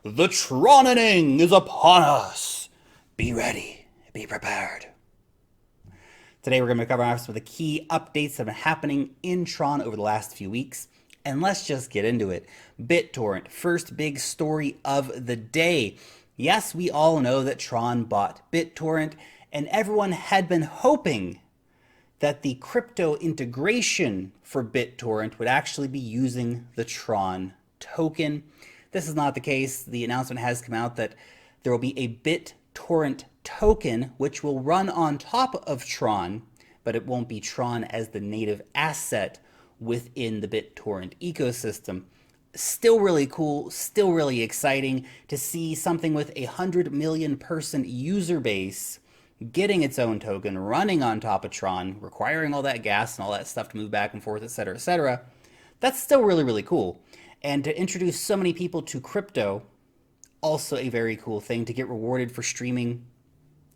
The Tronening is upon us. Be ready. Be prepared. Today we're going to cover some of the key updates that have been happening in Tron over the last few weeks. And let's just get into it. BitTorrent, first big story of the day. Yes, we all know that Tron bought BitTorrent, and everyone had been hoping that the crypto integration for BitTorrent would actually be using the Tron token. This is not the case. The announcement has come out that there will be a BitTorrent token which will run on top of Tron, but it won't be Tron as the native asset within the BitTorrent ecosystem. Still really cool, still really exciting to see something with 100 million person user base getting its own token, running on top of Tron, requiring all that gas and all that stuff to move back and forth, etc., etc. That's still really, really cool. And to introduce so many people to crypto, also a very cool thing. To get rewarded for streaming,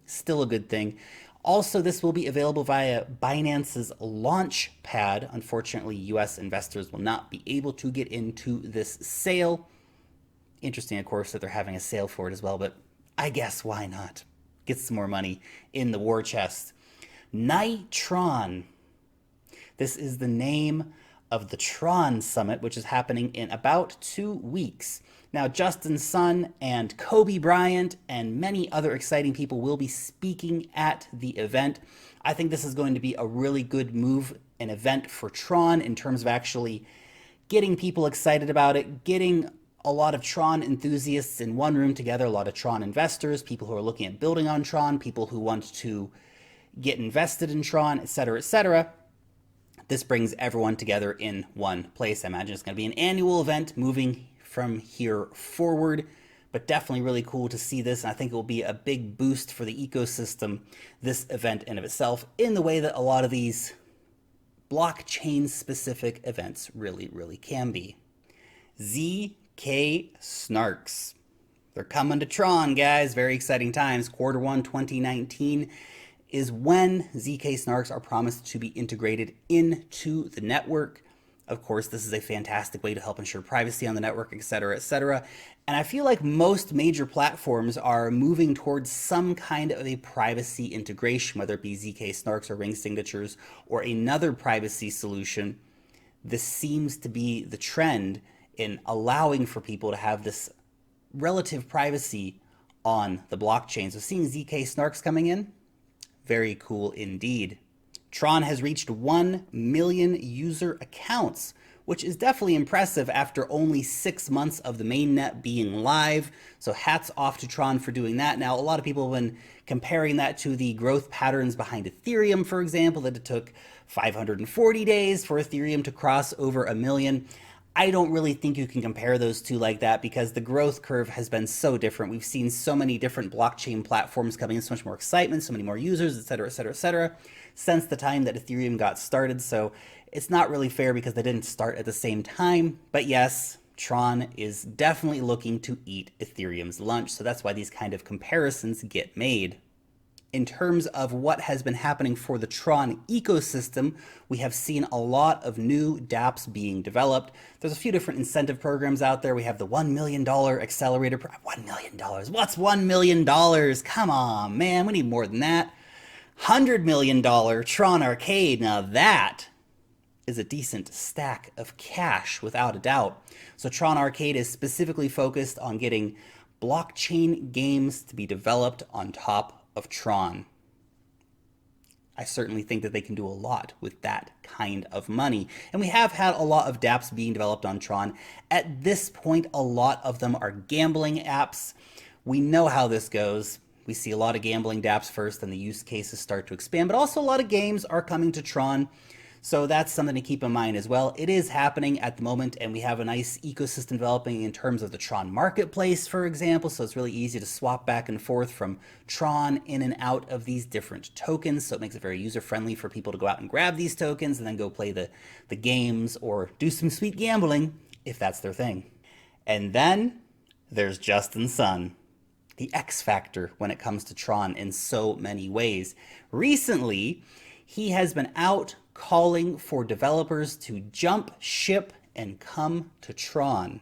still a good thing. Also, this will be available via Binance's launch pad. Unfortunately, US investors will not be able to get into this sale. Interesting, of course, that they're having a sale for it as well, but I guess why not? Get some more money in the war chest. Tron. This is the name of the Tron Summit, which is happening in about 2 weeks. Now, Justin Sun and Kobe Bryant and many other exciting people will be speaking at the event. I think this is going to be a really good move, an event for Tron in terms of actually getting people excited about it, getting a lot of Tron enthusiasts in one room together, a lot of Tron investors, people who are looking at building on Tron, people who want to get invested in Tron, etc., etc. This brings everyone together in one place. I imagine it's going to be an annual event moving from here forward, but definitely really cool to see this. And I think it will be a big boost for the ecosystem, this event in of itself, in the way that a lot of these blockchain-specific events really, really can be. ZK Snarks. They're coming to Tron, guys. Very exciting times. Q1 2019 is when ZK Snarks are promised to be integrated into the network. Of course, this is a fantastic way to help ensure privacy on the network, etc., etc. And I feel like most major platforms are moving towards some kind of a privacy integration, whether it be ZK Snarks or ring signatures or another privacy solution. This seems to be the trend in allowing for people to have this relative privacy on the blockchain. So seeing ZK Snarks coming in, very cool indeed. Tron has reached 1 million user accounts, which is definitely impressive after only 6 months of the mainnet being live. So hats off to Tron for doing that. Now, a lot of people have been comparing that to the growth patterns behind Ethereum, for example, that it took 540 days for Ethereum to cross over 1 million. I don't really think you can compare those two like that because the growth curve has been so different. We've seen so many different blockchain platforms coming in, so much more excitement, so many more users, etc., etc., etc., since the time that Ethereum got started. So it's not really fair because they didn't start at the same time. But yes, Tron is definitely looking to eat Ethereum's lunch. So that's why these kind of comparisons get made. In terms of what has been happening for the Tron ecosystem, we have seen a lot of new dApps being developed. There's a few different incentive programs out there. We have the $1 million accelerator. $1 million? What's $1 million? Come on, man, we need more than that. $100 million Tron Arcade. Now that is a decent stack of cash, without a doubt. So Tron Arcade is specifically focused on getting blockchain games to be developed on top of Tron. I certainly think that they can do a lot with that kind of money. And we have had a lot of dApps being developed on Tron. At this point, a lot of them are gambling apps. We know how this goes. We see a lot of gambling dApps first, and the use cases start to expand, but also a lot of games are coming to Tron. So that's something to keep in mind as well. It is happening at the moment, and we have a nice ecosystem developing in terms of the Tron marketplace, for example. So it's really easy to swap back and forth from Tron in and out of these different tokens. So it makes it very user-friendly for people to go out and grab these tokens and then go play the games or do some sweet gambling if that's their thing. And then there's Justin Sun, the X factor when it comes to Tron in so many ways. Recently, he has been out calling for developers to jump ship and come to Tron.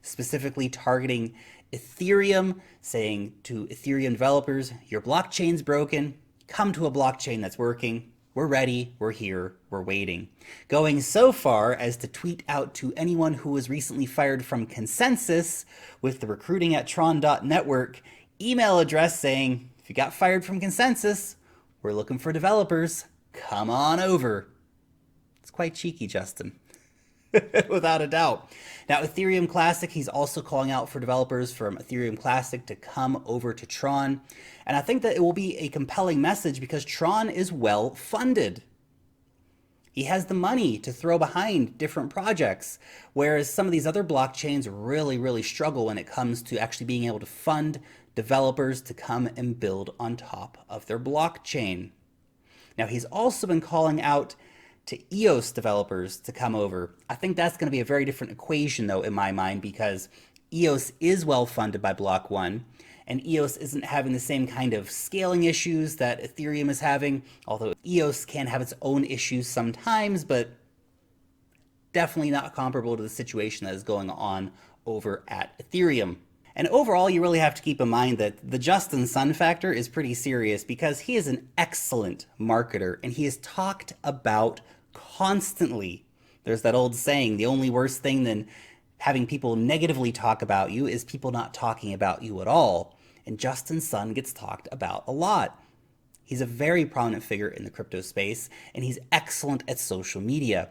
specifically targeting Ethereum, saying to Ethereum developers, your blockchain's broken, come to a blockchain that's working. We're ready, we're here, we're waiting. Going so far as to tweet out to anyone who was recently fired from Consensus with the recruiting at Tron.network email address saying, if you got fired from Consensus, we're looking for developers, come on over. It's quite cheeky, Justin. Without a doubt. Now, Ethereum Classic, he's also calling out for developers from Ethereum Classic to come over to Tron. And I think that it will be a compelling message because Tron is well funded. He has the money to throw behind different projects, whereas some of these other blockchains really struggle when it comes to actually being able to fund developers to come and build on top of their blockchain. Now, he's also been calling out to EOS developers to come over. I think that's going to be a very different equation, though, in my mind, because EOS is well funded by Block 1, and EOS isn't having the same kind of scaling issues that Ethereum is having, although EOS can have its own issues sometimes, but definitely not comparable to the situation that is going on over at Ethereum. And overall, you really have to keep in mind that the Justin Sun factor is pretty serious because he is an excellent marketer and he is talked about constantly. There's that old saying, the only worse thing than having people negatively talk about you is people not talking about you at all. And Justin Sun gets talked about a lot. He's a very prominent figure in the crypto space and he's excellent at social media.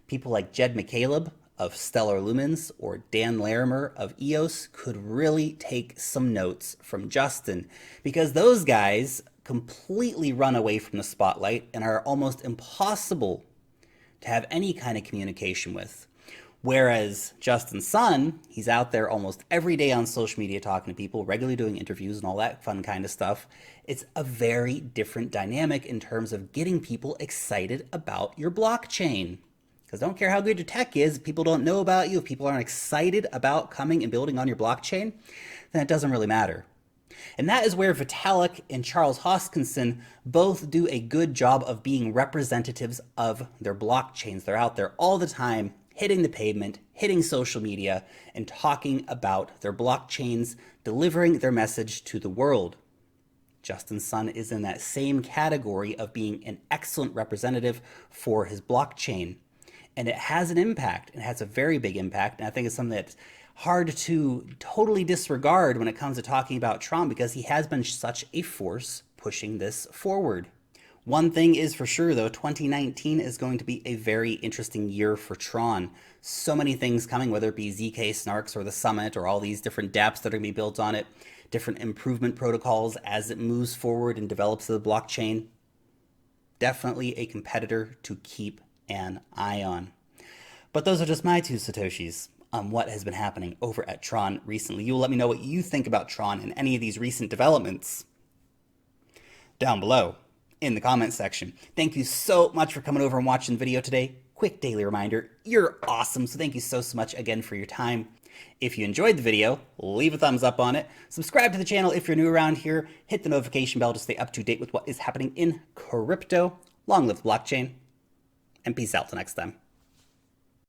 People like Jed McCaleb of Stellar Lumens or Dan Larimer of EOS could really take some notes from Justin because those guys completely run away from the spotlight and are almost impossible to have any kind of communication with. Whereas Justin Sun, he's out there almost every day on social media talking to people, regularly doing interviews and all that fun kind of stuff. It's a very different dynamic in terms of getting people excited about your blockchain. Because don't care how good your tech is, if people don't know about you, if people aren't excited about coming and building on your blockchain, then it doesn't really matter. And that is where Vitalik and Charles Hoskinson both do a good job of being representatives of their blockchains. They're out there all the time, hitting the pavement, hitting social media, and talking about their blockchains, delivering their message to the world. Justin Sun is in that same category of being an excellent representative for his blockchain. And it has an impact, and it has a very big impact, and I think it's something that's hard to totally disregard when it comes to talking about Tron because he has been such a force pushing this forward. One thing is for sure though, 2019 is going to be a very interesting year for Tron. So many things coming, whether it be ZK Snarks or the Summit or all these different dApps that are going to be built on it, different improvement protocols as it moves forward and develops the blockchain. Definitely a competitor to keep an eye on. But those are just my two Satoshis on what has been happening over at Tron recently. You will let me know what you think about Tron and any of these recent developments down below in the comments section. Thank you so much for coming over and watching the video today. Quick daily reminder, you're awesome. So thank you so much again for your time. If you enjoyed the video, leave a thumbs up on it. Subscribe to the channel if you're new around here. Hit the notification bell to stay up to date with what is happening in crypto. Long live the blockchain. And peace out till next time.